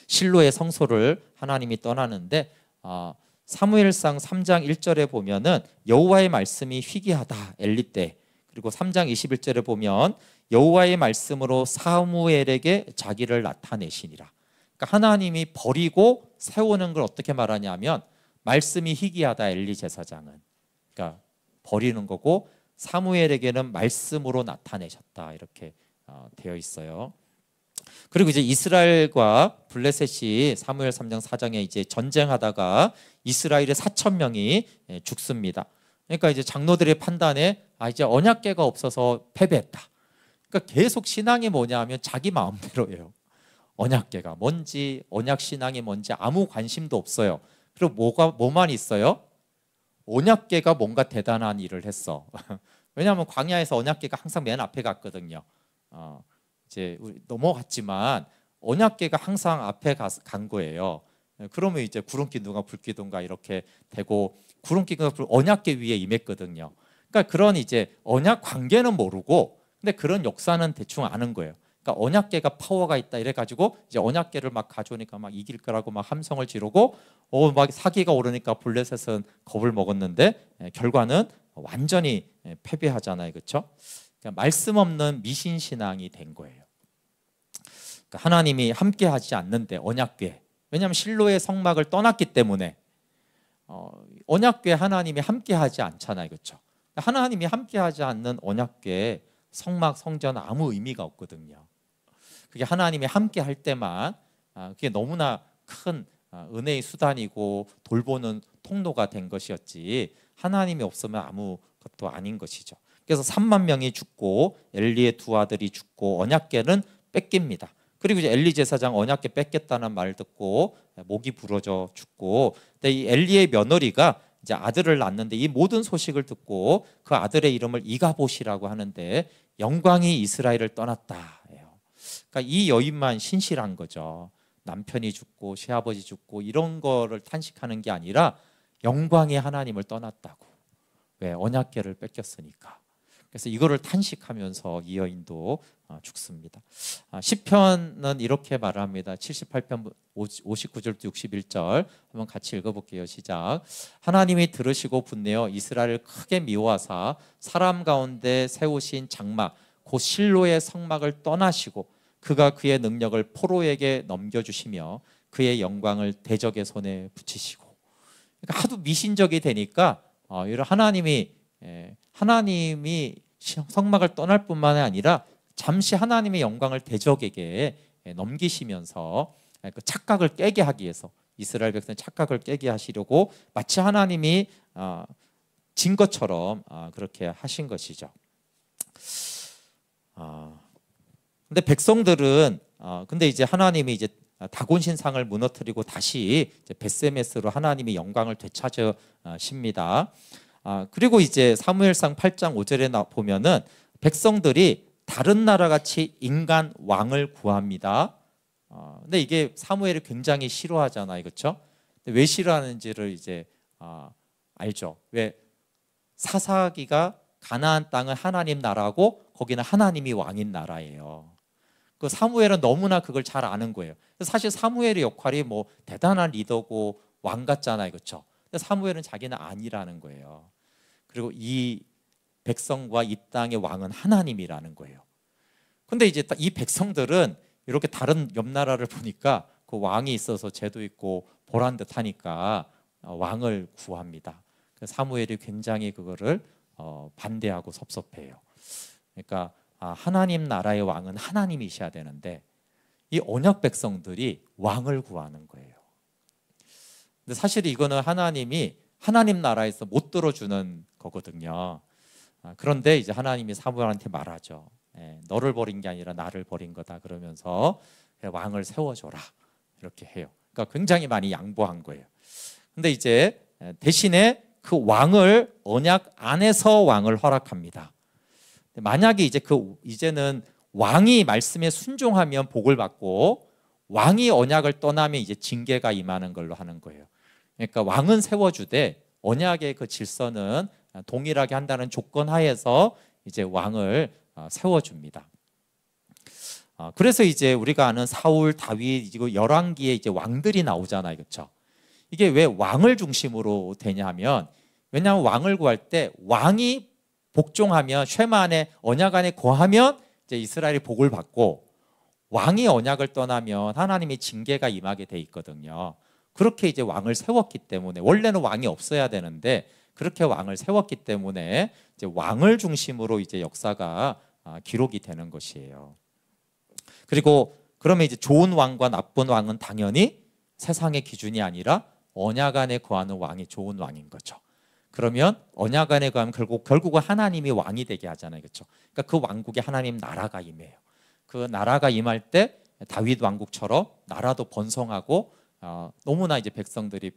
S1: 실로의 성소를 하나님이 떠나는데 사무엘상 3장 1절에 보면은 여호와의 말씀이 희귀하다 엘리 때, 그리고 3장 21절에 보면 여호와의 말씀으로 사무엘에게 자기를 나타내시니라. 그러니까 하나님이 버리고 세우는 걸 어떻게 말하냐면 말씀이 희귀하다 엘리 제사장은, 그러니까 버리는 거고 사무엘에게는 말씀으로 나타내셨다 이렇게 되어 있어요. 그리고 이제 이스라엘과 블레셋이 사무엘 3장 4장에 이제 전쟁하다가 이스라엘의 4천 명이 죽습니다. 그러니까 이제 장로들의 판단에 이제 언약궤가 없어서 패배했다. 그러니까 계속 신앙이 뭐냐 하면 자기 마음대로예요. 언약궤가 뭔지, 언약 신앙이 뭔지 아무 관심도 없어요. 그리고 뭐만 있어요? 언약궤가 뭔가 대단한 일을 했어. 왜냐하면 광야에서 언약궤가 항상 맨 앞에 갔거든요. 이제 넘어갔지만 언약궤가 항상 앞에 간 거예요. 그러면 이제 구름기둥과 불기둥과 이렇게 되고 구름기둥과 언약궤 위에 임했거든요. 그러니까 그런 이제 언약 관계는 모르고 근데 그런 역사는 대충 아는 거예요. 그러니까 언약궤가 파워가 있다 이래가지고 이제 언약궤를 막 가져오니까 막 이길 거라고 막 함성을 지르고 막 사기가 오르니까 블레셋은 겁을 먹었는데 결과는 완전히 패배하잖아요, 그렇죠? 그러니까 말씀 없는 미신 신앙이 된 거예요. 그러니까 하나님이 함께하지 않는데 언약궤, 왜냐하면 실로의 성막을 떠났기 때문에 언약궤 하나님이 함께하지 않잖아요, 그렇죠? 하나님이 함께하지 않는 언약궤 성막 성전 아무 의미가 없거든요. 그게 하나님이 함께할 때만 그게 너무나 큰 은혜의 수단이고 돌보는 통로가 된 것이었지 하나님이 없으면 아무것도 아닌 것이죠. 그래서 3만 명이 죽고 엘리의 두 아들이 죽고 언약궤는 뺏깁니다. 그리고 이제 엘리 제사장 언약궤 뺏겠다는 말 듣고 목이 부러져 죽고, 근데 이 엘리의 며느리가 이제 아들을 낳는데 이 모든 소식을 듣고 그 아들의 이름을 이가봇이라고 하는데 영광이 이스라엘을 떠났다. 그러니까 이 여인만 신실한 거죠. 남편이 죽고 시아버지 죽고 이런 거를 탄식하는 게 아니라 영광이 하나님을 떠났다고. 왜? 언약궤를 뺏겼으니까. 그래서 이거를 탄식하면서 이 여인도 죽습니다. 시편은 이렇게 말합니다. 78편 59절부터 61절 한번 같이 읽어볼게요. 시작. 하나님이 들으시고 분내어 이스라엘을 크게 미워하사 사람 가운데 세우신 장막 곧 실로의 성막을 떠나시고 그가 그의 능력을 포로에게 넘겨주시며 그의 영광을 대적의 손에 붙이시고. 그러니까 하도 미신적이 되니까 이런 하나님이 성막을 떠날 뿐만 아니라 잠시 하나님의 영광을 대적에게 넘기시면서 그 착각을 깨게 하기 위해서 이스라엘 백성의 착각을 깨게 하시려고 마치 하나님이 진 것처럼 그렇게 하신 것이죠. 근데 백성들은 근데 이제 하나님이 이제 다곤 신상을 무너뜨리고 다시 이제 벳세메스로 하나님이 영광을 되찾으십니다. 그리고 이제 사무엘상 8장 5절에 보면은 백성들이 다른 나라 같이 인간 왕을 구합니다. 근데 이게 사무엘이 굉장히 싫어하잖아요, 그렇죠? 왜 싫어하는지를 이제 알죠. 왜 사사기가 가나안 땅은 하나님 나라고 거기는 하나님이 왕인 나라예요. 그 사무엘은 너무나 그걸 잘 아는 거예요. 사실 사무엘의 역할이 뭐 대단한 리더고 왕 같잖아요, 그렇죠? 근데 사무엘은 자기는 아니라는 거예요. 그리고 이 백성과 이 땅의 왕은 하나님이라는 거예요. 근데 이제 이 백성들은 이렇게 다른 옆 나라를 보니까 그 왕이 있어서 제도 있고 보란 듯 하니까 왕을 구합니다. 사무엘이 굉장히 그거를 반대하고 섭섭해요. 그러니까 하나님 나라의 왕은 하나님이셔야 되는데 이 언약 백성들이 왕을 구하는 거예요. 근데 사실 이거는 하나님이 하나님 나라에서 못 들어주는 거거든요. 그런데 이제 하나님이 사무엘한테 말하죠. 너를 버린 게 아니라 나를 버린 거다 그러면서 왕을 세워줘라 이렇게 해요. 그러니까 굉장히 많이 양보한 거예요. 근데 이제 대신에 그 왕을 언약 안에서 왕을 허락합니다. 만약에 이제 이제는 왕이 말씀에 순종하면 복을 받고 왕이 언약을 떠나면 이제 징계가 임하는 걸로 하는 거예요. 그러니까 왕은 세워주되 언약의 그 질서는 동일하게 한다는 조건 하에서 이제 왕을 세워줍니다. 그래서 이제 우리가 아는 사울, 다윗, 그리고 열왕기에 이제 왕들이 나오잖아요, 그렇죠? 이게 왜 왕을 중심으로 되냐면 왜냐하면 왕을 구할 때 왕이 복종하면 쉐마 안에 언약 안에 거하면 이제 이스라엘이 복을 받고 왕이 언약을 떠나면 하나님의 징계가 임하게 돼 있거든요. 그렇게 이제 왕을 세웠기 때문에 원래는 왕이 없어야 되는데 그렇게 왕을 세웠기 때문에 이제 왕을 중심으로 이제 역사가 기록이 되는 것이에요. 그리고 그러면 이제 좋은 왕과 나쁜 왕은 당연히 세상의 기준이 아니라 언약 안에 거하는 왕이 좋은 왕인 거죠. 그러면 언약 안에 거하면 결국은 하나님이 왕이 되게 하잖아요, 그렇죠? 그러니까 그 왕국에 하나님 나라가 임해요. 그 나라가 임할 때 다윗 왕국처럼 나라도 번성하고 너무나 이제 백성들이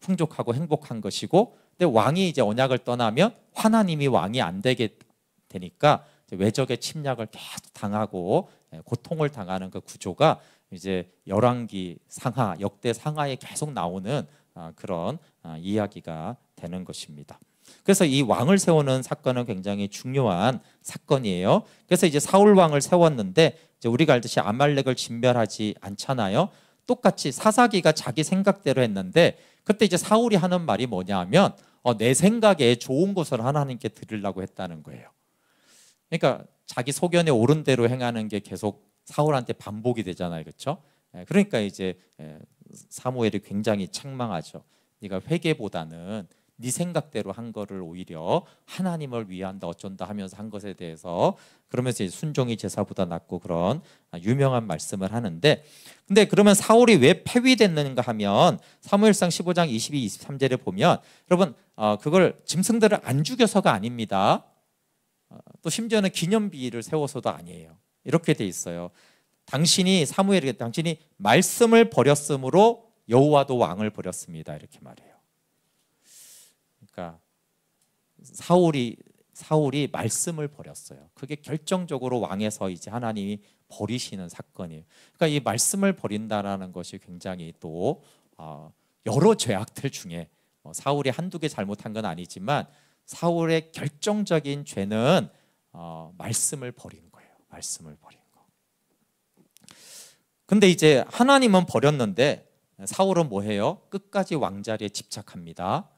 S1: 풍족하고 행복한 것이고, 근데 왕이 이제 언약을 떠나면 하나님이 왕이 안 되게 되니까 외적의 침략을 계속 당하고 고통을 당하는 그 구조가 이제 열왕기 상하, 역대 상하에 계속 나오는 그런 이야기가 되는 것입니다. 그래서 이 왕을 세우는 사건은 굉장히 중요한 사건이에요. 그래서 이제 사울 왕을 세웠는데 이제 우리가 알듯이 아말렉을 진멸하지 않잖아요. 똑같이 사사기가 자기 생각대로 했는데 그때 이제 사울이 하는 말이 뭐냐면 내 생각에 좋은 것을 하나님께 드리려고 했다는 거예요. 그러니까 자기 소견에 옳은 대로 행하는 게 계속 사울한테 반복이 되잖아요, 그렇죠? 그러니까 이제 사무엘이 굉장히 책망하죠. 네가 회개보다는 네 생각대로 한 거를 오히려 하나님을 위한다 어쩐다 하면서 한 것에 대해서 그러면서 이제 순종이 제사보다 낫고 그런 유명한 말씀을 하는데, 근데 그러면 사울이 왜 폐위됐는가 하면 사무엘상 15장 22, 23절에 보면 여러분 그걸 짐승들을 안 죽여서가 아닙니다. 또 심지어는 기념비를 세워서도 아니에요. 이렇게 돼 있어요. 당신이 사무엘에게 당신이 말씀을 버렸으므로 여호와도 왕을 버렸습니다. 이렇게 말해요. 그러니까 사울이 말씀을 버렸어요. 그게 결정적으로 왕에서 이제 하나님이 버리시는 사건이에요. 그러니까 이 말씀을 버린다라는 것이 굉장히 또 여러 죄악들 중에 사울이 한두 개 잘못한 건 아니지만 사울의 결정적인 죄는 말씀을 버린 거예요. 말씀을 버린 거. 근데 이제 하나님은 버렸는데 사울은 뭐 해요? 끝까지 왕자리에 집착합니다.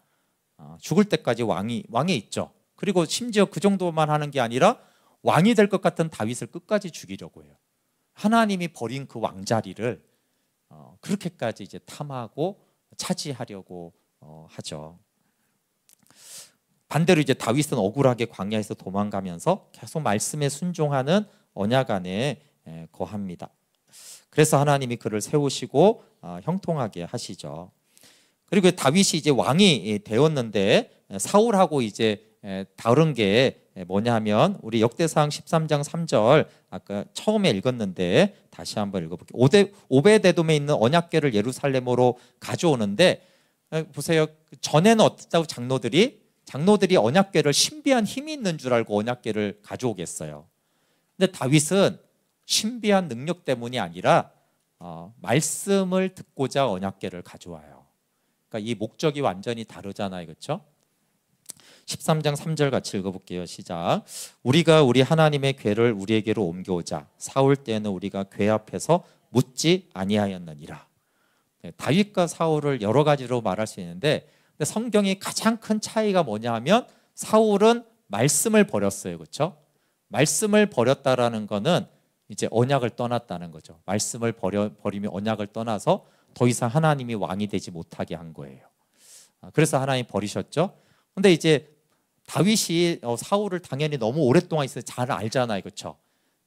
S1: 죽을 때까지 왕에 있죠. 그리고 심지어 그 정도만 하는 게 아니라 왕이 될 것 같은 다윗을 끝까지 죽이려고 해요. 하나님이 버린 그 왕자리를 그렇게까지 이제 탐하고 차지하려고 하죠. 반대로 이제 다윗은 억울하게 광야에서 도망가면서 계속 말씀에 순종하는 언약 안에 거합니다. 그래서 하나님이 그를 세우시고 형통하게 하시죠. 그리고 다윗이 이제 왕이 되었는데 사울하고 이제 다른 게 뭐냐면 우리 역대상 13장 3절 아까 처음에 읽었는데 다시 한번 읽어볼게요. 오베데돔에 있는 언약궤를 예루살렘으로 가져오는데 보세요. 전에는 어떻다고 장로들이 언약궤를 신비한 힘이 있는 줄 알고 언약궤를 가져오겠어요. 근데 다윗은 신비한 능력 때문이 아니라 말씀을 듣고자 언약궤를 가져와요. 그러니까 이 목적이 완전히 다르잖아요. 그렇죠? 13장 3절 같이 읽어볼게요. 시작. 우리가 우리 하나님의 궤를 우리에게로 옮겨오자. 사울 때는 우리가 궤 앞에서 묻지 아니하였느니라. 다윗과 사울을 여러 가지로 말할 수 있는데 성경이 가장 큰 차이가 뭐냐 하면 사울은 말씀을 버렸어요. 그렇죠? 말씀을 버렸다라는 거는 이제 언약을 떠났다는 거죠. 말씀을 버리며 언약을 떠나서 더 이상 하나님이 왕이 되지 못하게 한 거예요. 그래서 하나님 버리셨죠. 근데 이제 다윗이 사울을 당연히 너무 오랫동안 있어서 잘 알잖아요. 그렇죠?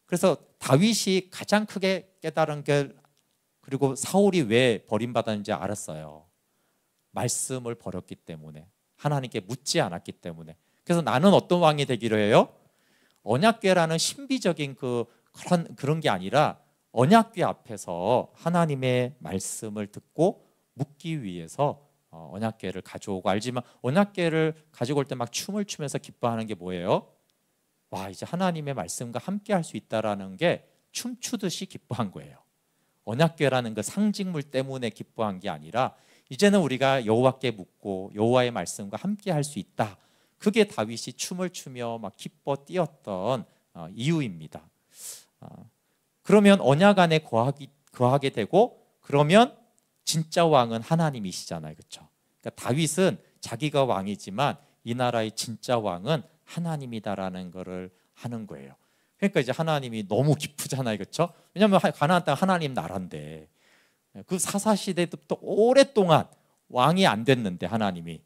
S1: 그래서 다윗이 가장 크게 깨달은 게 그리고 사울이 왜 버림받았는지 알았어요. 말씀을 버렸기 때문에, 하나님께 묻지 않았기 때문에. 그래서 나는 어떤 왕이 되기로 해요? 언약궤라는 신비적인 그런 게 아니라 언약궤 앞에서 하나님의 말씀을 듣고 묻기 위해서 언약궤를 가져오고, 알지만 언약궤를 가지고 올 때 막 춤을 추면서 기뻐하는 게 뭐예요? 와, 이제 하나님의 말씀과 함께 할 수 있다라는 게 춤추듯이 기뻐한 거예요. 언약궤라는 그 상징물 때문에 기뻐한 게 아니라 이제는 우리가 여호와께 묻고 여호와의 말씀과 함께 할 수 있다. 그게 다윗이 춤을 추며 막 기뻐 뛰었던 이유입니다. 그러면 언약 안에 거하게 되고, 그러면 진짜 왕은 하나님이시잖아요. 그렇죠? 그러니까 다윗은 자기가 왕이지만 이 나라의 진짜 왕은 하나님이다라는 것을 하는 거예요. 그러니까 이제 하나님이 너무 기쁘잖아요. 그렇죠? 왜냐하면 가나안 땅 하나님 나라인데, 그 사사 시대도 또 오랫동안 왕이 안 됐는데 하나님이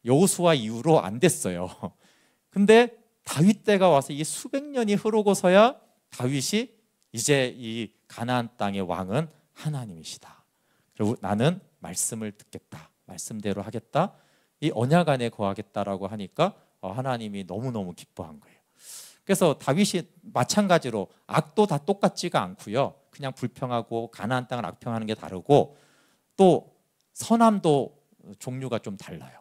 S1: 여호수아 이후로 안 됐어요. 근데 다윗 때가 와서 이게 수백 년이 흐르고서야 다윗이 이제 이 가나안 땅의 왕은 하나님이시다. 그리고 나는 말씀을 듣겠다. 말씀대로 하겠다. 이 언약 안에 거하겠다라고 하니까 하나님이 너무너무 기뻐한 거예요. 그래서 다윗이 마찬가지로 악도 다 똑같지가 않고요. 그냥 불평하고 가나안 땅을 악평하는 게 다르고, 또 선함도 종류가 좀 달라요.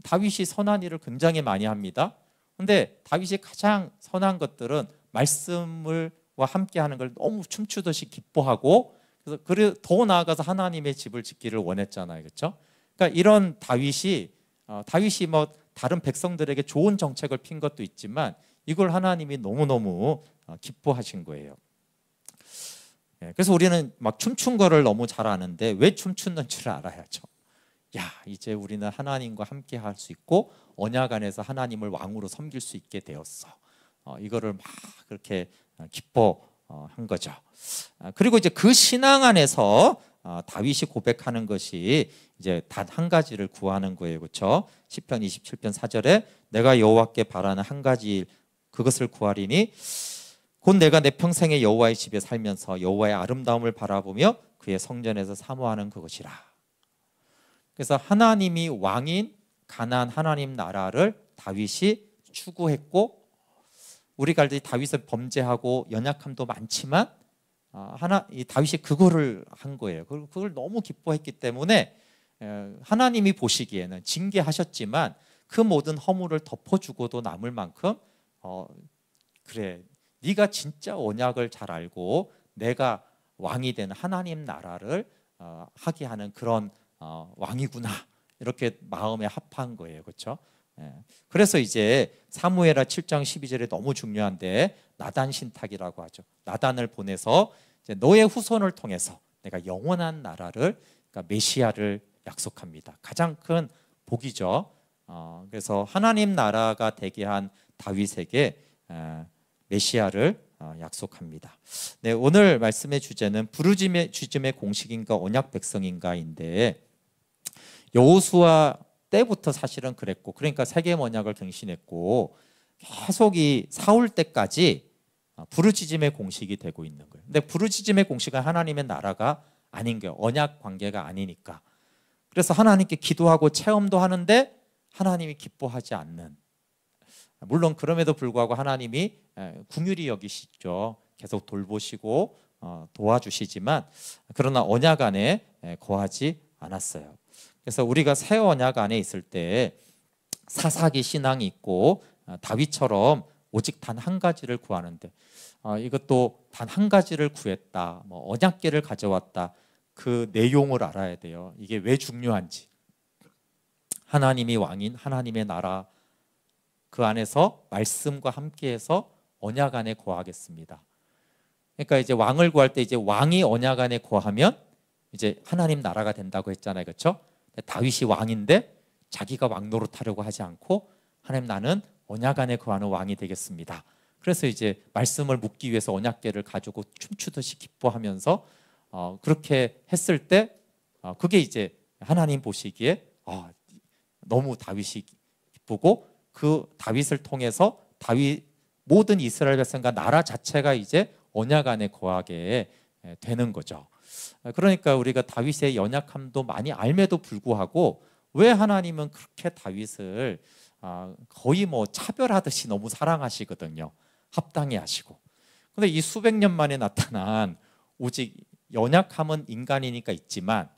S1: 다윗이 선한 일을 굉장히 많이 합니다. 근데 다윗이 가장 선한 것들은 말씀과 함께 하는 걸 너무 춤추듯이 기뻐하고, 그래서 더 나아가서 하나님의 집을 짓기를 원했잖아요. 그렇죠? 그러니까 이런 다윗이 뭐 다른 백성들에게 좋은 정책을 핀 것도 있지만 이걸 하나님이 너무너무 기뻐하신 거예요. 그래서 우리는 막 춤춘 거를 너무 잘 아는데 왜 춤추는지를 알아야죠. 야, 이제 우리는 하나님과 함께 할 수 있고 언약 안에서 하나님을 왕으로 섬길 수 있게 되었어. 이거를 막 그렇게 기뻐한 거죠. 그리고 이제 그 신앙 안에서 다윗이 고백하는 것이 이제 단 한 가지를 구하는 거예요. 그렇죠? 시편 27편 4절에 내가 여호와께 바라는 한 가지 그것을 구하리니 곧 내가 내 평생에 여호와의 집에 살면서 여호와의 아름다움을 바라보며 그의 성전에서 사모하는 그것이라. 그래서 하나님이 왕인 가나안 하나님 나라를 다윗이 추구했고, 우리가 알듯이 다윗은 범죄하고 연약함도 많지만 이 다윗이 그거를 한 거예요. 그걸 너무 기뻐했기 때문에 하나님이 보시기에는 징계하셨지만 그 모든 허물을 덮어주고도 남을 만큼 그래, 네가 진짜 언약을 잘 알고 내가 왕이 된 하나님 나라를 하게 하는 그런 왕이구나, 이렇게 마음에 합한 거예요. 그렇죠? 그래서 이제 사무엘하 7장 12절에 너무 중요한데 나단 신탁이라고 하죠. 나단을 보내서 이제 너의 후손을 통해서 내가 영원한 나라를, 그러니까 메시아를 약속합니다. 가장 큰 복이죠. 그래서 하나님 나라가 되게 한 다윗에게 메시아를 약속합니다. 네, 오늘 말씀의 주제는 부르짖음의 공식인가 언약 백성인가인데, 여호수아 때부터 사실은 그랬고, 그러니까 세겜 언약을 갱신했고 계속 이 사울 때까지 부르짖음의 공식이 되고 있는 거예요. 근데 부르짖음의 공식은 하나님의 나라가 아닌 거예요. 언약 관계가 아니니까. 그래서 하나님께 기도하고 체험도 하는데 하나님이 기뻐하지 않는, 물론 그럼에도 불구하고 하나님이 긍휼히 여기시죠. 계속 돌보시고 도와주시지만 그러나 언약 안에 거하지 않았어요. 그래서 우리가 새 언약 안에 있을 때 사사기 신앙이 있고 다윗처럼 오직 단 한 가지를 구하는데 이것도 단 한 가지를 구했다, 뭐 언약궤를 가져왔다, 그 내용을 알아야 돼요. 이게 왜 중요한지. 하나님이 왕인 하나님의 나라, 그 안에서 말씀과 함께해서 언약 안에 거하겠습니다. 그러니까 이제 왕을 구할 때 이제 왕이 언약 안에 거하면 이제 하나님 나라가 된다고 했잖아요, 그렇죠? 다윗이 왕인데 자기가 왕 노릇하려고 하지 않고 하나님, 나는 언약 안에 거하는 왕이 되겠습니다. 그래서 이제 말씀을 묻기 위해서 언약궤를 가지고 춤추듯이 기뻐하면서 그렇게 했을 때 그게 이제 하나님 보시기에 너무 다윗이 기쁘고, 그 다윗을 통해서 다윗 모든 이스라엘 백성과 나라 자체가 이제 언약 안에 거하게 되는 거죠. 그러니까 우리가 다윗의 연약함도 많이 알매도 불구하고 왜 하나님은 그렇게 다윗을 거의 뭐 차별하듯이 너무 사랑하시거든요. 합당히 하시고. 근데 이 수백 년 만에 나타난, 오직 연약함은 인간이니까 있지만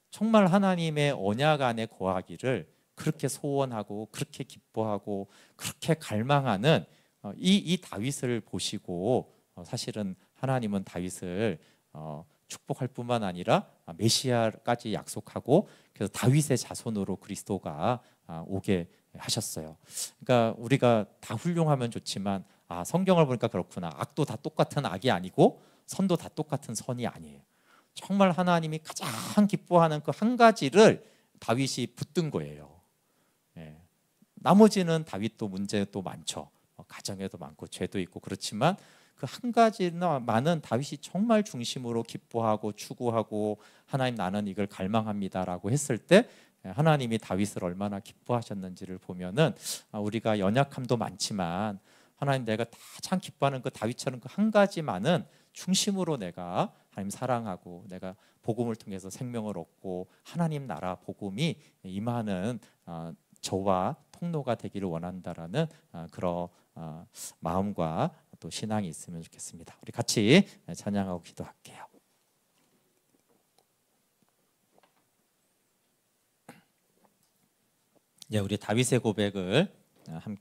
S1: 정말 하나님의 언약 안에 거하기를 그렇게 소원하고 그렇게 기뻐하고 그렇게 갈망하는 이 다윗을 보시고 사실은 하나님은 다윗을 축복할 뿐만 아니라 메시아까지 약속하고, 그래서 다윗의 자손으로 그리스도가 오게 하셨어요. 그러니까 우리가 다 훌륭하면 좋지만 성경을 보니까 그렇구나. 악도 다 똑같은 악이 아니고 선도 다 똑같은 선이 아니에요. 정말 하나님이 가장 기뻐하는 그 한 가지를 다윗이 붙든 거예요. 나머지는 다윗도 문제도 많죠. 가정에도 많고 죄도 있고 그렇지만 그 한 가지만은 다윗이 정말 중심으로 기뻐하고 추구하고, 하나님, 나는 이걸 갈망합니다라고 했을 때 하나님이 다윗을 얼마나 기뻐하셨는지를 보면은 우리가 연약함도 많지만 하나님, 내가 가장 기뻐하는 그 다윗처럼 그 한 가지만은 중심으로 내가 하나님 사랑하고 내가 복음을 통해서 생명을 얻고 하나님 나라 복음이 임하는 저와 통로가 되기를 원한다라는 그런 마음과 또 신앙이 있으면 좋겠습니다. 우리 같이 찬양하고 기도할게요. 우리 다윗의 고백을 함께